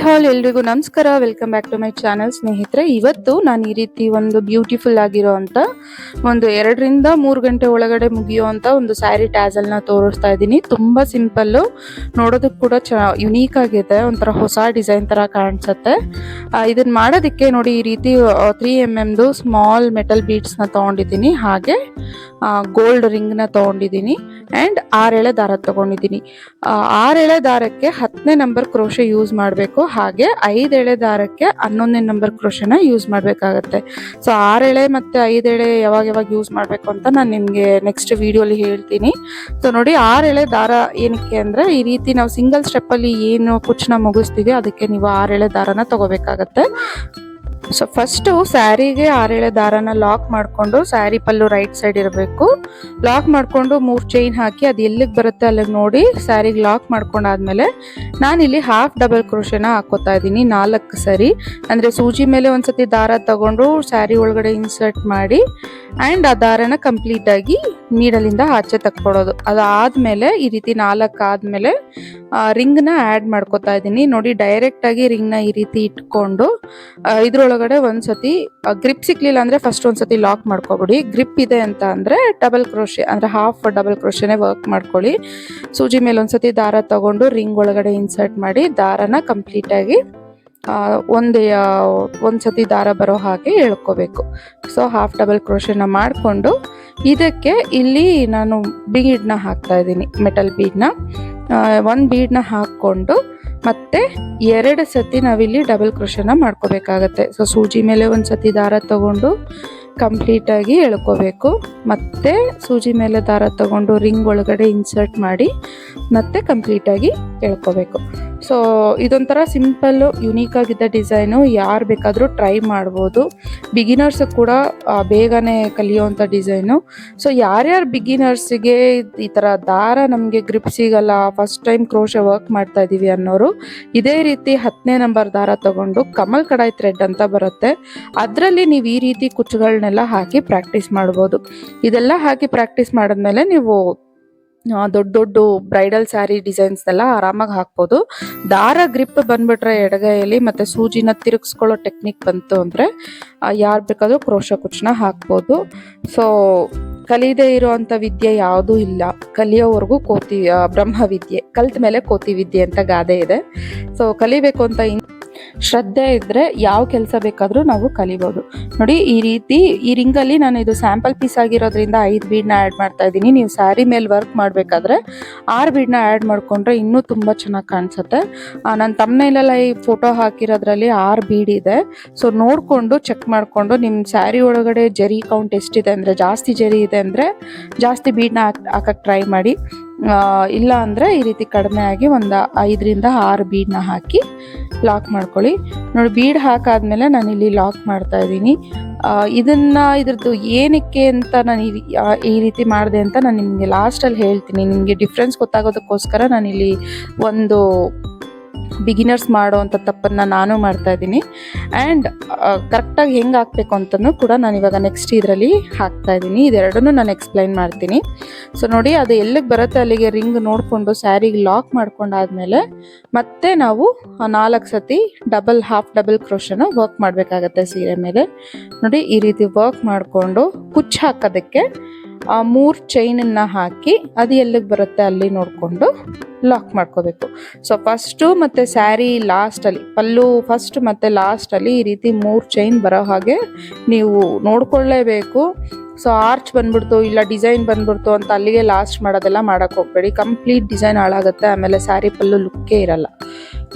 ಹಾಲ್ ಎಲ್ರಿಗೂ ನಮಸ್ಕಾರ. Welcome back to my channel. ಸ್ನೇಹಿತರೆ, ಇವತ್ತು ನಾನು ಈ ರೀತಿ ಒಂದು ಬ್ಯೂಟಿಫುಲ್ ಆಗಿರೋ ಅಂತ ಒಂದು 2 ರಿಂದ 3 ಗಂಟೆ ಒಳಗಡೆ ಮುಗಿಯುವಂತ ಒಂದು ಸ್ಯಾರಿ ಟ್ಯಾಸಲ್ ನ ತೋರಿಸ್ತಾ ಇದ್ದೀನಿ. ತುಂಬಾ ಸಿಂಪಲ್, ನೋಡೋದಕ್ಕೆ ಕೂಡ ಯುನೀಕ್ ಆಗಿದೆ, ಒಂಥರ ಹೊಸ ಡಿಸೈನ್ ತರ ಕಾಣಿಸುತ್ತೆ. ಇದನ್ನ ಮಾಡೋದಕ್ಕೆ ನೋಡಿ, ಈ ರೀತಿ 3mm ಸ್ಮಾಲ್ ಮೆಟಲ್ ಬೀಡ್ಸ್ ನ ತಗೊಂಡಿದ್ದೀನಿ, ಹಾಗೆ ಗೋಲ್ಡ್ ರಿಂಗ್ ನ ತಗೊಂಡಿದ್ದೀನಿ ಅಂಡ್ 6 ಎಳೆ ದಾರ ತಗೊಂಡಿದ್ದೀನಿ. 6 ಎಳೆ ದಾರಕ್ಕೆ 10ನೇ ನಂಬರ್ ಕ್ರೋಶೆ ಯೂಸ್ ಮಾಡಬೇಕು, ಹಾಗೆ 5 ಎಳೆ ದಾರಕ್ಕೆ 11ನೇ ನಂಬರ್ ಕ್ರೋಶೆನ ಯೂಸ್ ಮಾಡಬೇಕಾಗತ್ತೆ. ಸೊ 6 ಎಳೆ ಮತ್ತೆ 5 ಎಳೆ ಯಾವಾಗ ಯೂಸ್ ಮಾಡಬೇಕು ಅಂತ ನಾನು ನಿಮಗೆ ನೆಕ್ಸ್ಟ್ ವಿಡಿಯೋಲಿ ಹೇಳ್ತೀನಿ. ಸೊ ನೋಡಿ, 6 ಎಳೆ ದಾರ ಏನಕ್ಕೆ ಅಂದ್ರೆ, ಈ ರೀತಿ ನಾವು ಸಿಂಗಲ್ ಸ್ಟೆಪ್ ಅಲ್ಲಿ ಏನು ಕುಚ್ಚನ್ನ ಮುಗಿಸ್ತೀವಿ ಅದಕ್ಕೆ ನೀವು 6 ಎಳೆ ದಾರನ ತಗೋಬೇಕಾಗತ್ತೆ. ಸೊ ಫಸ್ಟ್ ಸ್ಯಾರಿಗೆ 6 ಎಳೆ ದಾರನ ಲಾಕ್ ಮಾಡ್ಕೊಂಡು, ಸ್ಯಾರಿ ಪಲ್ಲು ರೈಟ್ ಸೈಡ್ ಇರಬೇಕು, ಲಾಕ್ ಮಾಡ್ಕೊಂಡು 3 ಚೈನ್ ಹಾಕಿ ಅದು ಎಲ್ಲಿಗೆ ಬರುತ್ತೆ ಅಲ್ಲಿಗೆ ನೋಡಿ ಸ್ಯಾರಿಗೆ ಲಾಕ್ ಮಾಡ್ಕೊಂಡಾದ್ಮೇಲೆ ನಾನಿಲ್ಲಿ ಹಾಫ್ ಡಬಲ್ ಕ್ರೋಶೆನ ಹಾಕೋತಾ ಇದ್ದೀನಿ 4 ಸರಿ. ಅಂದ್ರೆ ಸೂಜಿ ಮೇಲೆ ಒಂದ್ಸತಿ ದಾರ ತಗೊಂಡು ಸ್ಯಾರಿ ಒಳಗಡೆ ಇನ್ಸರ್ಟ್ ಮಾಡಿ ಅಂಡ್ ಆ ದಾರನ ಕಂಪ್ಲೀಟ್ ಆಗಿ ನೀಡಲಿಂದ ಆಚೆ ತಕ್ಕೊಡೋದು. ಅದಾದ್ಮೇಲೆ ಈ ರೀತಿ 4 ಆದ್ಮೇಲೆ ರಿಂಗ್ ನ ಆಡ್ ಮಾಡ್ಕೋತಾ ಇದ್ದೀನಿ. ನೋಡಿ, ಡೈರೆಕ್ಟ್ ಆಗಿ ರಿಂಗ್ ನ ಈ ರೀತಿ ಇಟ್ಕೊಂಡು ಇದ್ರೊಳಗಡೆ ಒಂದ್ಸತಿ ಗ್ರಿಪ್ ಸಿಕ್ಲಿಲ್ಲ ಅಂದ್ರೆ ಫಸ್ಟ್ ಒಂದ್ಸತಿ ಲಾಕ್ ಮಾಡ್ಕೊಬಿಡಿ. ಗ್ರಿಪ್ ಇದೆ ಅಂತ ಅಂದ್ರೆ ಡಬಲ್ ಕ್ರೋಶೆ ಅಂದ್ರೆ ಹಾಫ್ ಡಬಲ್ ಕ್ರೋಶೆನೆ ವರ್ಕ್ ಮಾಡ್ಕೊಳ್ಳಿ. ಸೂಜಿ ಮೇಲೆ ಒಂದ್ಸತಿ ದಾರ ತಗೊಂಡು ರಿಂಗ್ ಒಳಗಡೆ ಇನ್ಸರ್ಟ್ ಮಾಡಿ ದಾರನ ಕಂಪ್ಲೀಟ್ ಆಗಿ ಒಂದ್ಸತಿ ದಾರ ಬರೋ ಹಾಗೆ ಎಳ್ಕೋಬೇಕು. ಸೊ ಹಾಫ್ ಡಬಲ್ ಕ್ರೋಶೆನ ಮಾಡಿಕೊಂಡು ಇದಕ್ಕೆ ಇಲ್ಲಿ ನಾನು ಬೀಡ್ನ ಹಾಕ್ತಾ ಇದ್ದೀನಿ, ಮೆಟಲ್ ಬೀಡ್ನ. 1 ಬೀಡ್ನ ಹಾಕ್ಕೊಂಡು ಮತ್ತೆ 2 ಸತಿ ನಾವಿಲ್ಲಿ ಡಬಲ್ ಕ್ರೋಶೆನ ಮಾಡ್ಕೋಬೇಕಾಗತ್ತೆ. ಸೊ ಸೂಜಿ ಮೇಲೆ ಒಂದ್ಸತಿ ದಾರ ತಗೊಂಡು ಕಂಪ್ಲೀಟ್ ಆಗಿ ಎಳ್ಕೋಬೇಕು, ಮತ್ತೆ ಸೂಜಿ ಮೇಲೆ ದಾರ ತಗೊಂಡು ರಿಂಗ್ ಒಳಗಡೆ ಇನ್ಸರ್ಟ್ ಮಾಡಿ ಮತ್ತೆ ಕಂಪ್ಲೀಟ್ ಆಗಿ ಎಳ್ಕೋಬೇಕು. ಸೊ ಇದೊಂಥರ ಸಿಂಪಲ್ ಯುನೀಕ್ ಆಗಿದ್ದ ಡಿಸೈನು, ಯಾರು ಬೇಕಾದರೂ ಟ್ರೈ ಮಾಡ್ಬೋದು. ಬಿಗಿನರ್ಸ್ ಕೂಡ ಬೇಗನೆ ಕಲಿಯುವಂಥ ಡಿಸೈನು. ಸೊ ಯಾರ್ಯಾರು ಬಿಗಿನರ್ಸ್ಗೆ ಈ ಥರ ದಾರ ನಮಗೆ ಗ್ರಿಪ್ ಸಿಗಲ್ಲ, ಫಸ್ಟ್ ಟೈಮ್ ಕ್ರೋಶೆ ವರ್ಕ್ ಮಾಡ್ತಾ ಇದ್ದೀವಿ ಅನ್ನೋರು ಇದೇ ರೀತಿ 10ನೇ ನಂಬರ್ ದಾರ ತಗೊಂಡು ಕಮಲ್ ಕಡಾಯಿ ಥ್ರೆಡ್ ಅಂತ ಬರುತ್ತೆ, ಅದರಲ್ಲಿ ನೀವು ಈ ರೀತಿ ಕುಚ್ಚುಗಳನ್ನೆಲ್ಲ ಹಾಕಿ ಪ್ರಾಕ್ಟೀಸ್ ಮಾಡ್ಬೋದು. ಇದೆಲ್ಲ ಹಾಕಿ ಪ್ರಾಕ್ಟೀಸ್ ಮಾಡಿದ್ಮೇಲೆ ನೀವು ದೊಡ್ಡ ದೊಡ್ಡ ಬ್ರೈಡಲ್ ಸ್ಯಾರಿ ಡಿಸೈನ್ಸ್ನೆಲ್ಲ ಆರಾಮಾಗಿ ಹಾಕ್ಬೋದು. ದಾರ ಗ್ರಿಪ್ ಬಂದ್ಬಿಟ್ರೆ ಎಡಗೈಯಲ್ಲಿ ಮತ್ತೆ ಸೂಜಿನ ತಿರುಗಿಸ್ಕೊಳ್ಳೋ ಟೆಕ್ನಿಕ್ ಬಂತು ಅಂದ್ರೆ ಯಾರು ಬೇಕಾದ್ರೂ ಕ್ರೋಶ ಕುಚ್ಚನ್ನ ಹಾಕ್ಬೋದು. ಸೊ ಕಲಿಯದೇ ಇರೋವಂಥ ವಿದ್ಯೆ ಯಾವುದೂ ಇಲ್ಲ, ಕಲಿಯೋವರೆಗೂ ಕೋತಿ ಬ್ರಹ್ಮ ವಿದ್ಯೆ, ಕಲ್ತ ಮೇಲೆ ಕೋತಿ ವಿದ್ಯೆ ಅಂತ ಗಾದೆ ಇದೆ. ಸೊ ಕಲಿಬೇಕು ಅಂತ ಶ್ರದ್ಧೆ ಇದ್ರೆ ಯಾವ ಕೆಲಸ ಬೇಕಾದ್ರೂ ನಾವು ಕಲಿಬಹುದು. ನೋಡಿ, ಈ ರೀತಿ ಈ ರಿಂಗಲ್ಲಿ ನಾನು ಇದು ಸ್ಯಾಂಪಲ್ ಪೀಸ್ ಆಗಿರೋದ್ರಿಂದ 5 ಬೀಡ್ನ ಆ್ಯಡ್ ಮಾಡ್ತಾ ಇದ್ದೀನಿ. ನೀವು ಸ್ಯಾರಿ ಮೇಲೆ ವರ್ಕ್ ಮಾಡಬೇಕಾದ್ರೆ 6 ಬೀಡ್ನ ಆ್ಯಡ್ ಮಾಡ್ಕೊಂಡ್ರೆ ಇನ್ನೂ ತುಂಬ ಚೆನ್ನಾಗಿ ಕಾಣಿಸುತ್ತೆ. ನನ್ನ ತಮ್ಮನೇಲೆಲ್ಲ ಈ ಫೋಟೋ ಹಾಕಿರೋದ್ರಲ್ಲಿ 6 ಬೀಡ್ ಇದೆ. ಸೊ ನೋಡಿಕೊಂಡು ಚೆಕ್ ಮಾಡಿಕೊಂಡು ನಿಮ್ಮ ಸ್ಯಾರಿ ಒಳಗಡೆ ಜರಿ ಕೌಂಟ್ ಎಷ್ಟಿದೆ ಅಂದರೆ, ಜಾಸ್ತಿ ಜರಿ ಇದೆ ಅಂದರೆ ಜಾಸ್ತಿ ಬೀಡ್ನ ಹಾಕಕ್ಕೆ ಟ್ರೈ ಮಾಡಿ, ಇಲ್ಲ ಅಂದರೆ ಈ ರೀತಿ ಕಡಿಮೆ ಆಗಿ ಒಂದು 5 ರಿಂದ 6 ಬೀಡ್ನ ಹಾಕಿ ಲಾಕ್ ಮಾಡ್ಕೊಳ್ಳಿ. ನೋಡಿ, ಬೀಡ್ ಹಾಕಾದ್ಮೇಲೆ ನಾನು ಇಲ್ಲಿ ಲಾಕ್ ಮಾಡ್ತಾ ಇದ್ದೀನಿ. ಇದ್ರದ್ದು ಏನಕ್ಕೆ ಅಂತ ನಾನು ಈ ರೀತಿ ಮಾಡಿದೆ ಅಂತ ನಾನು ನಿಮಗೆ ಲಾಸ್ಟಲ್ಲಿ ಹೇಳ್ತೀನಿ. ನಿಮಗೆ ಡಿಫ್ರೆನ್ಸ್ ಗೊತ್ತಾಗೋದಕ್ಕೋಸ್ಕರ ನಾನಿಲ್ಲಿ ಒಂದು ಬಿಗಿನರ್ಸ್ ಮಾಡೋವಂಥ ತಪ್ಪನ್ನು ನಾನು ಮಾಡ್ತಾ ಇದ್ದೀನಿ. ಆ್ಯಂಡ್ ಕರೆಕ್ಟಾಗಿ ಹೆಂಗೆ ಹಾಕಬೇಕು ಅಂತಲೂ ಕೂಡ ನಾನು ಇವಾಗ ನೆಕ್ಸ್ಟ್ ಇದರಲ್ಲಿ ಹಾಕ್ತಾ ಇದ್ದೀನಿ. ಇದೆರಡನ್ನೂ ನಾನು ಎಕ್ಸ್ಪ್ಲೈನ್ ಮಾಡ್ತೀನಿ. ಸೊ ನೋಡಿ, ಅದು ಎಲ್ಲಿಗೆ ಬರುತ್ತೆ ಅಲ್ಲಿಗೆ ರಿಂಗ್ ನೋಡಿಕೊಂಡು ಸ್ಯಾರಿಗೆ ಲಾಕ್ ಮಾಡ್ಕೊಂಡಾದ್ಮೇಲೆ ಮತ್ತೆ ನಾವು 4 ಸತಿ ಹಾಫ್ ಡಬಲ್ ಕ್ರೋಶನ ವರ್ಕ್ ಮಾಡಬೇಕಾಗತ್ತೆ ಸೀರೆ ಮೇಲೆ. ನೋಡಿ, ಈ ರೀತಿ ವರ್ಕ್ ಮಾಡಿಕೊಂಡು ಕುಚ್ಚು ಹಾಕೋದಕ್ಕೆ 3 ಚೈನನ್ನ ಹಾಕಿ ಅದು ಎಲ್ಲಿಗೆ ಬರುತ್ತೆ ಅಲ್ಲಿ ನೋಡಿಕೊಂಡು ಲಾಕ್ ಮಾಡ್ಕೋಬೇಕು. ಸೊ ಫಸ್ಟು ಮತ್ತು ಸ್ಯಾರಿ ಲಾಸ್ಟಲ್ಲಿ, ಪಲ್ಲು ಫಸ್ಟ್ ಮತ್ತು ಲಾಸ್ಟಲ್ಲಿ ಈ ರೀತಿ 3 ಚೈನ್ ಬರೋ ಹಾಗೆ ನೀವು ನೋಡ್ಕೊಳ್ಳೇಬೇಕು. ಸೊ ಆರ್ಚ್ ಬಂದ್ಬಿಡ್ತು, ಇಲ್ಲ ಡಿಸೈನ್ ಬಂದ್ಬಿಡ್ತು ಅಂತ ಅಲ್ಲಿಗೆ ಲಾಸ್ಟ್ ಮಾಡೋದೆಲ್ಲ ಮಾಡೋಕ್ಕೆ ಹೋಗಬೇಡಿ. ಕಂಪ್ಲೀಟ್ ಡಿಸೈನ್ ಹಾಳಾಗುತ್ತೆ, ಆಮೇಲೆ ಸ್ಯಾರಿ ಪಲ್ಲು ಲುಕ್ಕೇ ಇರಲ್ಲ.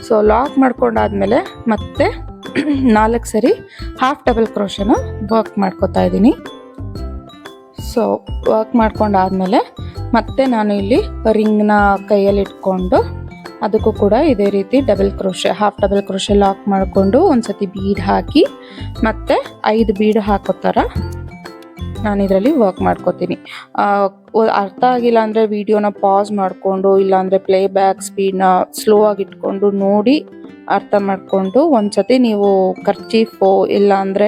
ಸೊ ಲಾಕ್ ಮಾಡ್ಕೊಂಡಾದ್ಮೇಲೆ ಮತ್ತೆ 4 ಸರಿ ಹಾಫ್ ಡಬಲ್ ಕ್ರೋಶನ ವರ್ಕ್ ಮಾಡ್ಕೋತಾ ಇದ್ದೀನಿ. ಸೊ ವರ್ಕ್ ಮಾಡ್ಕೊಂಡಾದ್ಮೇಲೆ ಮತ್ತೆ ನಾನು ಇಲ್ಲಿ ರಿಂಗ್ನ ಕೈಯಲ್ಲಿ ಇಟ್ಕೊಂಡು ಅದಕ್ಕೂ ಕೂಡ ಇದೇ ರೀತಿ ಹಾಫ್ ಡಬಲ್ ಕ್ರೋಶೆ ಲಾಕ್ ಮಾಡಿಕೊಂಡು ಒಂದ್ಸತಿ ಬೀಡ್ ಹಾಕಿ ಮತ್ತೆ 5 ಬೀಡ್ ಹಾಕೋ ಥರ ನಾನು ಇದರಲ್ಲಿ ವರ್ಕ್ ಮಾಡ್ಕೋತೀನಿ. ಅರ್ಥ ಆಗಿಲ್ಲ ಅಂದರೆ ವಿಡಿಯೋನ ಪಾಸ್ ಮಾಡಿಕೊಂಡು, ಇಲ್ಲಾಂದರೆ ಪ್ಲೇಬ್ಯಾಕ್ ಸ್ಪೀಡ್ನ ಸ್ಲೋ ಆಗಿ ಇಟ್ಕೊಂಡು ನೋಡಿ ಅರ್ಥ ಮಾಡಿಕೊಂಡು ಒಂದ್ಸತಿ ನೀವು ಕರ್ಚೀಫು ಇಲ್ಲ ಅಂದರೆ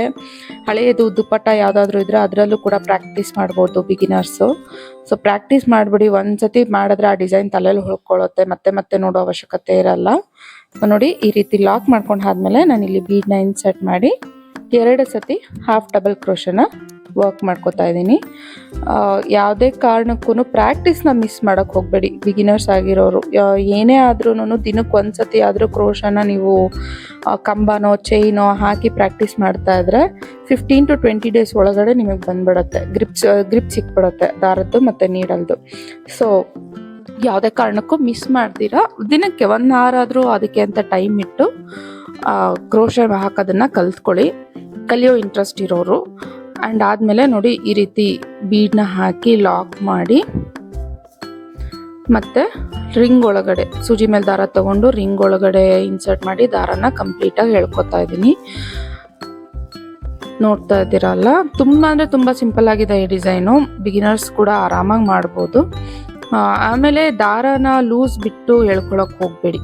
ಹಳೆಯದು ದುಪ್ಪಟ್ಟ ಯಾವುದಾದ್ರೂ ಇದ್ದರೆ ಅದರಲ್ಲೂ ಕೂಡ ಪ್ರಾಕ್ಟೀಸ್ ಮಾಡ್ಬೋದು ಬಿಗಿನರ್ಸು. ಸೊ ಪ್ರಾಕ್ಟೀಸ್ ಮಾಡಿಬಿಡಿ, ಒಂದ್ಸತಿ ಮಾಡಿದ್ರೆ ಆ ಡಿಸೈನ್ ತಲೆಯಲ್ಲಿ ಉಳ್ಕೊಳ್ಳುತ್ತೆ, ಮತ್ತೆ ಮತ್ತೆ ನೋಡೋ ಅವಶ್ಯಕತೆ ಇರಲ್ಲ. ನೋಡಿ ಈ ರೀತಿ ಲಾಕ್ ಮಾಡ್ಕೊಂಡು ಆದ್ಮೇಲೆ ನಾನು ಇಲ್ಲಿ ಬೀಡ್ನ ಇನ್ಸರ್ಟ್ ಮಾಡಿ 2 ಸತಿ ಹಾಫ್ ಡಬಲ್ ಕ್ರೋಶನ ವರ್ಕ್ ಮಾಡ್ಕೋತಾ ಇದ್ದೀನಿ. ಯಾವುದೇ ಕಾರಣಕ್ಕೂ ಪ್ರಾಕ್ಟೀಸ್ನ ಮಿಸ್ ಮಾಡೋಕ್ಕೆ ಹೋಗಬೇಡಿ. ಬಿಗಿನರ್ಸ್ ಆಗಿರೋರು ಏನೇ ಆದ್ರೂ ದಿನಕ್ಕೆ ಒಂದ್ಸತಿ ಆದರೂ ಕ್ರೋಶನ ನೀವು ಕಂಬನೋ ಚೈನೋ ಹಾಕಿ ಪ್ರಾಕ್ಟೀಸ್ ಮಾಡ್ತಾ ಇದ್ರೆ 15 to 20 ಡೇಸ್ ಒಳಗಡೆ ನಿಮಗೆ ಬಂದ್ಬಿಡುತ್ತೆ, ಗ್ರಿಪ್ ಸಿಕ್ಬಿಡುತ್ತೆ ದಾರದ್ದು ಮತ್ತು ನೀಡಲ್ದು. ಸೊ ಯಾವುದೇ ಕಾರಣಕ್ಕೂ ಮಿಸ್ ಮಾಡ್ತೀರಾ, ದಿನಕ್ಕೆ 1 hour ಆದರೂ ಅದಕ್ಕೆ ಅಂತ ಟೈಮ್ ಇಟ್ಟು ಕ್ರೋಶ ಹಾಕೋದನ್ನು ಕಲಿಯೋ ಇಂಟ್ರೆಸ್ಟ್ ಇರೋರು. ಆ್ಯಂಡ್ ಆದಮೇಲೆ ನೋಡಿ ಈ ರೀತಿ ಬೀಡನ್ನ ಹಾಕಿ ಲಾಕ್ ಮಾಡಿ ಮತ್ತು ರಿಂಗ್ ಒಳಗಡೆ ಸೂಜಿ ಮೇಲೆ ದಾರ ತೊಗೊಂಡು ರಿಂಗ್ ಒಳಗಡೆ ಇನ್ಸರ್ಟ್ ಮಾಡಿ ದಾರನ ಕಂಪ್ಲೀಟಾಗಿ ಎಳ್ಕೊತಾ ಇದ್ದೀನಿ. ನೋಡ್ತಾ ಇದ್ದೀರಲ್ಲ, ತುಂಬ ಅಂದರೆ ತುಂಬ ಸಿಂಪಲ್ ಆಗಿದೆ ಈ ಡಿಸೈನು. ಬಿಗಿನರ್ಸ್ ಕೂಡ ಆರಾಮಾಗಿ ಮಾಡ್ಬೋದು. ಆಮೇಲೆ ದಾರನ ಲೂಸ್ ಬಿಟ್ಟು ಎಳ್ಕೊಳಕ್ಕೆ ಹೋಗಬೇಡಿ.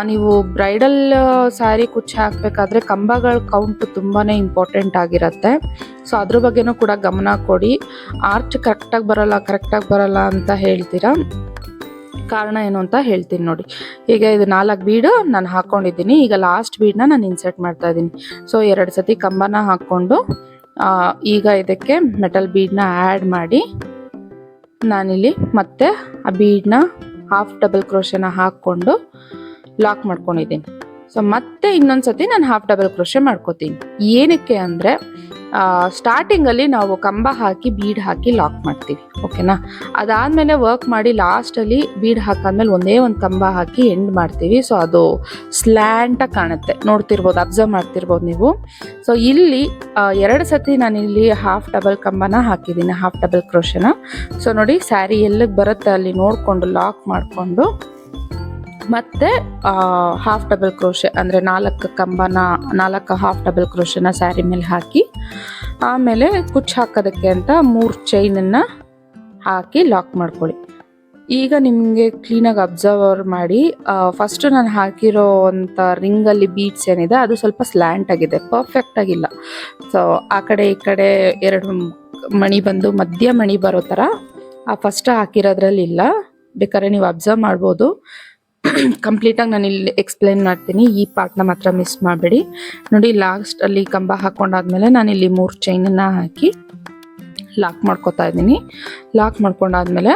ನೀವು ಬ್ರೈಡಲ್ ಸ್ಯಾರಿ ಕುಚ್ಚು ಹಾಕಬೇಕಾದ್ರೆ ಕಂಬಗಳ ಕೌಂಟ್ ತುಂಬಾ ಇಂಪಾರ್ಟೆಂಟ್ ಆಗಿರುತ್ತೆ. ಸೊ ಅದ್ರ ಬಗ್ಗೆನೂ ಕೂಡ ಗಮನ ಕೊಡಿ. ಆರ್ಚ್ ಕರೆಕ್ಟಾಗಿ ಬರಲ್ಲ ಅಂತ ಹೇಳ್ತೀರಾ. ಕಾರಣ ಏನು ಅಂತ ಹೇಳ್ತೀನಿ ನೋಡಿ. ಈಗ ಇದು 4 ಬೀಡು ನಾನು ಹಾಕ್ಕೊಂಡಿದ್ದೀನಿ. ಈಗ ಲಾಸ್ಟ್ ಬೀಡನ್ನ ನಾನು ಇನ್ಸರ್ಟ್ ಮಾಡ್ತಾ ಇದ್ದೀನಿ. ಸೊ 2 ಸತಿ ಕಂಬನ ಹಾಕ್ಕೊಂಡು ಈಗ ಇದಕ್ಕೆ ಮೆಟಲ್ ಬೀಡನ್ನ ಆ್ಯಡ್ ಮಾಡಿ ನಾನಿಲ್ಲಿ ಮತ್ತೆ ಆ ಬೀಡನ್ನ ಹಾಫ್ ಡಬಲ್ ಕ್ರೋಶನ ಹಾಕ್ಕೊಂಡು ಲಾಕ್ ಮಾಡ್ಕೊಂಡಿದ್ದೀನಿ. ಸೊ ಮತ್ತೆ ಇನ್ನೊಂದು ಸತಿ ನಾನು ಹಾಫ್ ಡಬಲ್ ಕ್ರೋಶೆ ಮಾಡ್ಕೋತೀನಿ. ಏನಕ್ಕೆ ಅಂದರೆ ಸ್ಟಾರ್ಟಿಂಗಲ್ಲಿ ನಾವು ಕಂಬ ಹಾಕಿ ಬೀಡ್ ಹಾಕಿ ಲಾಕ್ ಮಾಡ್ತೀವಿ, ಓಕೆನಾ. ಅದಾದಮೇಲೆ ವರ್ಕ್ ಮಾಡಿ ಲಾಸ್ಟಲ್ಲಿ ಬೀಡ್ ಹಾಕಾದ್ಮೇಲೆ ಒಂದೇ ಒಂದು ಕಂಬ ಹಾಕಿ ಎಂಡ್ ಮಾಡ್ತೀವಿ. ಸೊ ಅದು ಸ್ಲ್ಯಾಂಟಾಗಿ ಕಾಣುತ್ತೆ, ನೋಡ್ತಿರ್ಬೋದು, ಅಬ್ಸರ್ವ್ ಮಾಡ್ತಿರ್ಬೋದು ನೀವು. ಸೊ ಇಲ್ಲಿ 2 ಸತಿ ನಾನಿಲ್ಲಿ ಹಾಫ್ ಡಬಲ್ ಕಂಬನ ಹಾಕಿದ್ದೀನಿ, ಹಾಫ್ ಡಬಲ್ ಕ್ರೋಶನ. ಸೊ ನೋಡಿ ಸ್ಯಾರಿ ಎಲ್ಲಿಗೆ ಬರುತ್ತೆ ಅಲ್ಲಿ ನೋಡಿಕೊಂಡು ಲಾಕ್ ಮಾಡಿಕೊಂಡು ಮತ್ತು ಹಾಫ್ ಡಬಲ್ ಕ್ರೋಶೆ ಅಂದರೆ 4 ಹಾಫ್ ಡಬಲ್ ಕ್ರೋಶನ ಸ್ಯಾರಿ ಮೇಲೆ ಹಾಕಿ ಆಮೇಲೆ ಕುಚ್ಚು ಹಾಕೋದಕ್ಕೆ ಅಂತ 3 ಚೈನನ್ನು ಹಾಕಿ ಲಾಕ್ ಮಾಡ್ಕೊಳ್ಳಿ. ಈಗ ನಿಮಗೆ ಕ್ಲೀನಾಗಿ ಅಬ್ಸರ್ವ್ ಮಾಡಿ, ಫಸ್ಟು ನಾನು ಹಾಕಿರೋ ಅಂಥ ರಿಂಗಲ್ಲಿ ಬೀಡ್ಸ್ ಏನಿದೆ ಅದು ಸ್ವಲ್ಪ ಸ್ಲ್ಯಾಂಟ್ ಆಗಿದೆ, ಪರ್ಫೆಕ್ಟ್ ಆಗಿಲ್ಲ. ಸೊ ಆ ಕಡೆ ಈ ಕಡೆ 2 ಮಣಿ ಬಂದು ಮಧ್ಯ ಮಣಿ ಬರೋ ಥರ ಫಸ್ಟ್ ಹಾಕಿರೋದ್ರಲ್ಲಿ ಇಲ್ಲ. ಬೇಕಾದ್ರೆ ನೀವು ಅಬ್ಸರ್ವ್ ಮಾಡ್ಬೋದು. ಕಂಪ್ಲೀಟಾಗಿ ನಾನು ಇಲ್ಲಿ ಎಕ್ಸ್ಪ್ಲೈನ್ ಮಾಡ್ತೀನಿ, ಈ ಪಾರ್ಟ್ನ ಮಾತ್ರ ಮಿಸ್ ಮಾಡಬೇಡಿ. ನೋಡಿ ಲಾಸ್ಟಲ್ಲಿ ಕಂಬ ಹಾಕ್ಕೊಂಡಾದ್ಮೇಲೆ ನಾನಿಲ್ಲಿ 3 ಚೈನನ್ನು ಹಾಕಿ ಲಾಕ್ ಮಾಡ್ಕೊತಾ ಇದ್ದೀನಿ. ಲಾಕ್ ಮಾಡ್ಕೊಂಡಾದ್ಮೇಲೆ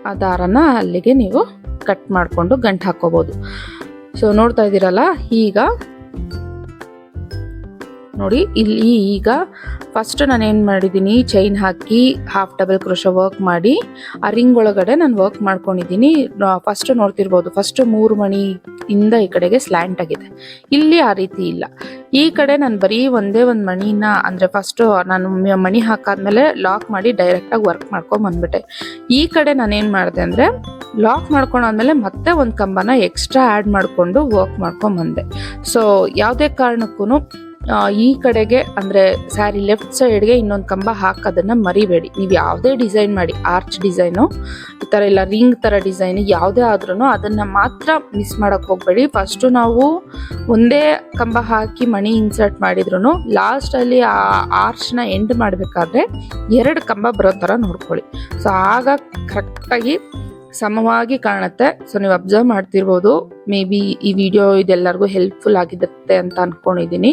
ಆ ದಾರನ ಅಲ್ಲಿಗೆ ನೀವು ಕಟ್ ಮಾಡಿಕೊಂಡು ಗಂಟು ಹಾಕ್ಕೋಬೋದು. ಸೊ ನೋಡ್ತಾ ಇದ್ದೀರಲ್ಲ, ಈಗ ನೋಡಿ ಇಲ್ಲಿ ಈಗ ಫಸ್ಟ್ ನಾನು ಏನು ಮಾಡಿದ್ದೀನಿ, ಚೈನ್ ಹಾಕಿ ಹಾಫ್ ಡಬಲ್ ಕ್ರೋಶ ವರ್ಕ್ ಮಾಡಿ ಆ ರಿಂಗ್ ಒಳಗಡೆ ನಾನು ವರ್ಕ್ ಮಾಡ್ಕೊಂಡಿದ್ದೀನಿ. ಫಸ್ಟ್ ನೋಡ್ತಿರ್ಬೋದು, ಫಸ್ಟ್ 3 ಮಣಿಯಿಂದ ಈ ಕಡೆಗೆ ಸ್ಲ್ಯಾಂಟ್ ಆಗಿದೆ. ಇಲ್ಲಿ ಆ ರೀತಿ ಇಲ್ಲ. ಈ ಕಡೆ ನಾನು ಬರೀ ಒಂದೇ ಒಂದು ಮಣಿನ ಅಂದರೆ ಫಸ್ಟು ನಾನು ಮಣಿ ಹಾಕಾದ್ಮೇಲೆ ಲಾಕ್ ಮಾಡಿ ಡೈರೆಕ್ಟಾಗಿ ವರ್ಕ್ ಮಾಡ್ಕೊಂಬಂದ್ಬಿಟ್ಟೆ. ಈ ಕಡೆ ನಾನೇನು ಮಾಡಿದೆ ಅಂದರೆ ಲಾಕ್ ಮಾಡ್ಕೊಂಡಾದ್ಮೇಲೆ ಮತ್ತೆ ಒಂದು ಕಂಬನ ಎಕ್ಸ್ಟ್ರಾ ಆ್ಯಡ್ ಮಾಡಿಕೊಂಡು ವರ್ಕ್ ಮಾಡ್ಕೊಂಬಂದೆ. ಸೊ ಯಾವುದೇ ಕಾರಣಕ್ಕೂ ಈ ಕಡೆಗೆ ಅಂದರೆ ಸ್ಯಾರಿ ಲೆಫ್ಟ್ ಸೈಡ್ಗೆ ಇನ್ನೊಂದು ಕಂಬ ಹಾಕೋದನ್ನು ಮರಿಬೇಡಿ. ನೀವು ಯಾವುದೇ ಡಿಸೈನ್ ಮಾಡಿ, ಆರ್ಚ್ ಡಿಸೈನು ಈ ಥರ ಇಲ್ಲ ರಿಂಗ್ ಥರ ಡಿಸೈನ್ ಯಾವುದೇ ಆದ್ರೂ ಅದನ್ನು ಮಾತ್ರ ಮಿಸ್ ಮಾಡೋಕ್ಕೆ ಹೋಗಬೇಡಿ. ಫಸ್ಟು ನಾವು ಒಂದೇ ಕಂಬ ಹಾಕಿ ಮಣಿ ಇನ್ಸರ್ಟ್ ಮಾಡಿದ್ರು ಲಾಸ್ಟಲ್ಲಿ ಆ ಆರ್ಚ್ನ ಎಂಡ್ ಮಾಡಬೇಕಾದ್ರೆ 2 ಕಂಬ ಬರೋ ಥರ ನೋಡ್ಕೊಳ್ಳಿ. ಸೊ ಆಗ ಕರೆಕ್ಟಾಗಿ ಸಮವಾಗಿ ಕಾಣುತ್ತೆ. ಸೊ ನೀವು ಅಬ್ಸರ್ವ್ ಮಾಡ್ತಿರ್ಬೋದು. ಮೇ ಬಿ ಈ ವಿಡಿಯೋ ಇದೆಲ್ಲರಿಗೂ ಹೆಲ್ಪ್ಫುಲ್ ಆಗಿರುತ್ತೆ ಅಂತ ಅಂದ್ಕೊಂಡಿದ್ದೀನಿ.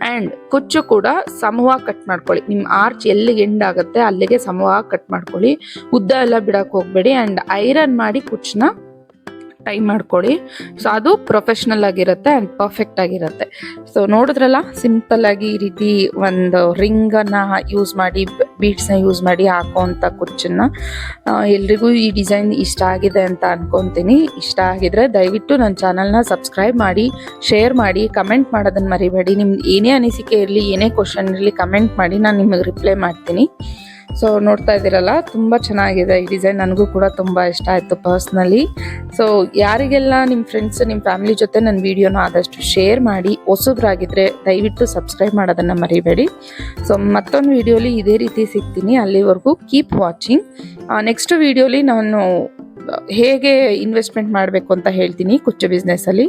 ಆ್ಯಂಡ್ ಕುಚ್ಚು ಕೂಡ ಸಮವಾಗಿ ಕಟ್ ಮಾಡ್ಕೊಳ್ಳಿ. ನಿಮ್ಮ ಆರ್ಚ್ ಎಲ್ಲಿಗೆ ಎಂಡ್ ಆಗುತ್ತೆ ಅಲ್ಲಿಗೆ ಸಮವಾಗಿ ಕಟ್ ಮಾಡ್ಕೊಳ್ಳಿ. ಉದ್ದ ಎಲ್ಲ ಬಿಡೋಕ್ಕೆ ಹೋಗಬೇಡಿ. ಆ್ಯಂಡ್ ಐರನ್ ಮಾಡಿ ಕುಚ್ಚನ್ನ ಟೈ ಮಾಡ್ಕೊಳ್ಳಿ. ಸೊ ಅದು ಪ್ರೊಫೆಷ್ನಲ್ ಆಗಿರುತ್ತೆ ಆ್ಯಂಡ್ ಪರ್ಫೆಕ್ಟ್ ಆಗಿರುತ್ತೆ. ಸೊ ನೋಡಿದ್ರಲ್ಲ, ಸಿಂಪಲ್ ಆಗಿ ಈ ರೀತಿ ಒಂದು ರಿಂಗನ್ನು ಯೂಸ್ ಮಾಡಿ, ಬೀಡ್ಸ್ನ ಯೂಸ್ ಮಾಡಿ ಹಾಕೋವಂಥ ಕುಚ್ಚನ್ನು. ಎಲ್ರಿಗೂ ಈ ಡಿಸೈನ್ ಇಷ್ಟ ಆಗಿದೆ ಅಂತ ಅನ್ಕೊತೀನಿ. ಇಷ್ಟ ಆಗಿದ್ರೆ ದಯವಿಟ್ಟು ನನ್ನ ಚಾನಲ್ನ ಸಬ್ಸ್ಕ್ರೈಬ್ ಮಾಡಿ, ಶೇರ್ ಮಾಡಿ, ಕಮೆಂಟ್ ಮಾಡೋದನ್ನು ಮರಿಬೇಡಿ. ನಿಮ್ದು ಏನೇ ಅನಿಸಿಕೆ ಇರಲಿ, ಏನೇ ಕ್ವಶನ್ ಇರಲಿ, ಕಮೆಂಟ್ ಮಾಡಿ, ನಾನು ನಿಮಗೆ ರಿಪ್ಲೈ ಮಾಡ್ತೀನಿ. ಸೊ ನೋಡ್ತಾ ಇದ್ದೀರಲ್ಲ, ತುಂಬ ಚೆನ್ನಾಗಿದೆ ಈ ಡಿಸೈನ್. ನನಗೂ ಕೂಡ ತುಂಬ ಇಷ್ಟ ಆಯಿತು ಪರ್ಸ್ನಲಿ. ಸೊ ಯಾರಿಗೆಲ್ಲ ನಿಮ್ಮ ಫ್ರೆಂಡ್ಸ್, ನಿಮ್ಮ ಫ್ಯಾಮಿಲಿ ಜೊತೆ ನನ್ನ ವಿಡಿಯೋನ ಆದಷ್ಟು ಶೇರ್ ಮಾಡಿ. ಹೊಸಬ್ರಾಗಿದ್ದರೆ ದಯವಿಟ್ಟು ಸಬ್ಸ್ಕ್ರೈಬ್ ಮಾಡೋದನ್ನು ಮರಿಬೇಡಿ. ಸೊ ಮತ್ತೊಂದು ವಿಡಿಯೋಲಿ ಇದೇ ರೀತಿ ಸಿಗ್ತೀನಿ. ಅಲ್ಲಿವರೆಗೂ ಕೀಪ್ ವಾಚಿಂಗ್. ನೆಕ್ಸ್ಟ್ ವಿಡಿಯೋಲಿ ನಾನು ಹೇಗೆ ಇನ್ವೆಸ್ಟ್ಮೆಂಟ್ ಮಾಡಬೇಕು ಅಂತ ಹೇಳ್ತೀನಿ ಕುಚ್ಚು ಬಿಸ್ನೆಸ್ಸಲ್ಲಿ.